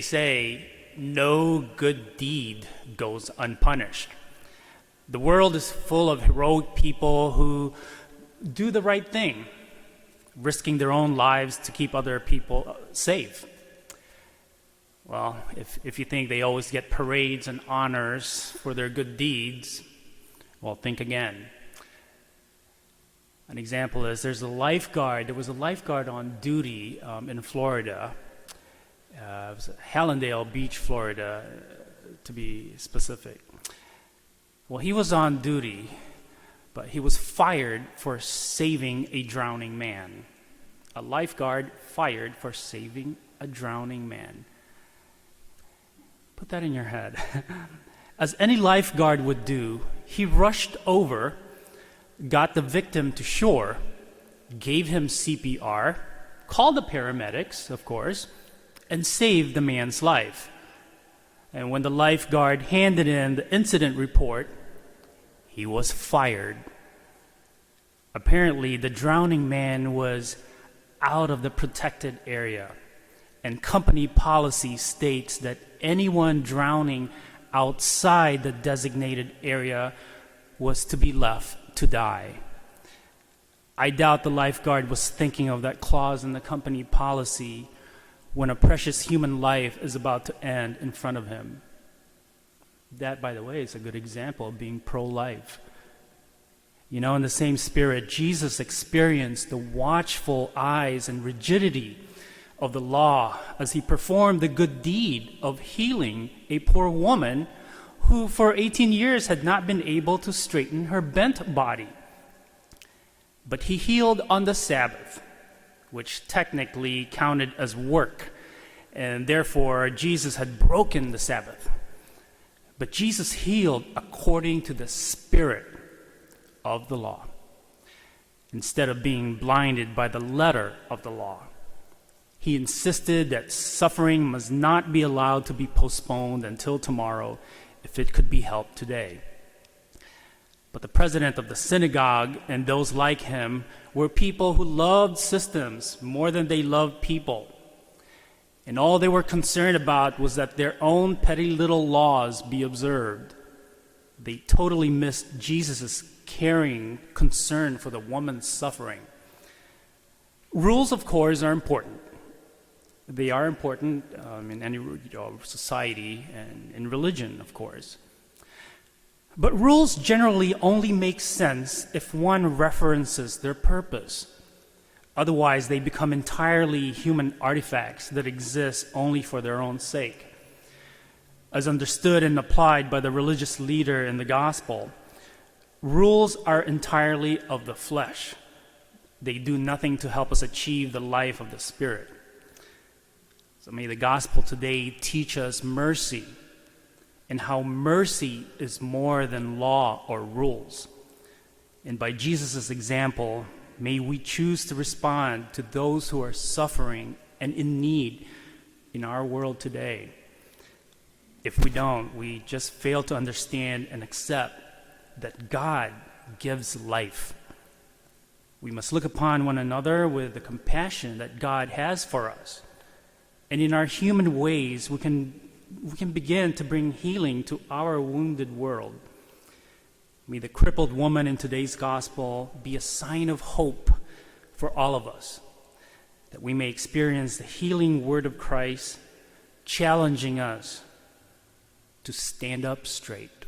They say no good deed goes unpunished. The world is full of heroic people who do the right thing, risking their own lives to keep other people safe. Well, if you think they always get parades and honors for their good deeds, well, think again. An example is there was a lifeguard on duty in Florida. It was Hallandale Beach, Florida, to be specific. Well, he was on duty, but he was fired for saving a drowning man. A lifeguard fired for saving a drowning man. Put that in your head. As any lifeguard would do, he rushed over, got the victim to shore, gave him CPR, called the paramedics, of course, and saved the man's life. And when the lifeguard handed in the incident report, he was fired. Apparently, the drowning man was out of the protected area, and company policy states that anyone drowning outside the designated area was to be left to die. I doubt the lifeguard was thinking of that clause in the company policy when a precious human life is about to end in front of him. That, by the way, is a good example of being pro-life. You know, in the same spirit, Jesus experienced the watchful eyes and rigidity of the law as he performed the good deed of healing a poor woman who for 18 years had not been able to straighten her bent body. But he healed on the Sabbath, which technically counted as work, and therefore Jesus had broken the Sabbath. But Jesus healed according to the spirit of the law, instead of being blinded by the letter of the law. He insisted that suffering must not be allowed to be postponed until tomorrow if it could be helped today. But the president of the synagogue and those like him were people who loved systems more than they loved people. And all they were concerned about was that their own petty little laws be observed. They totally missed Jesus' caring concern for the woman's suffering. Rules, of course, are important. They are important in any society and in religion, of course. But rules generally only make sense if one references their purpose. Otherwise, they become entirely human artifacts that exist only for their own sake. As understood and applied by the religious leader in the gospel, rules are entirely of the flesh. They do nothing to help us achieve the life of the Spirit. So may the gospel today teach us mercy and how mercy is more than law or rules. And by Jesus' example, may we choose to respond to those who are suffering and in need in our world today. If we don't, we just fail to understand and accept that God gives life. We must look upon one another with the compassion that God has for us. And in our human ways, we can begin to bring healing to our wounded world. May the crippled woman in today's gospel be a sign of hope for all of us, that we may experience the healing word of Christ, challenging us to stand up straight.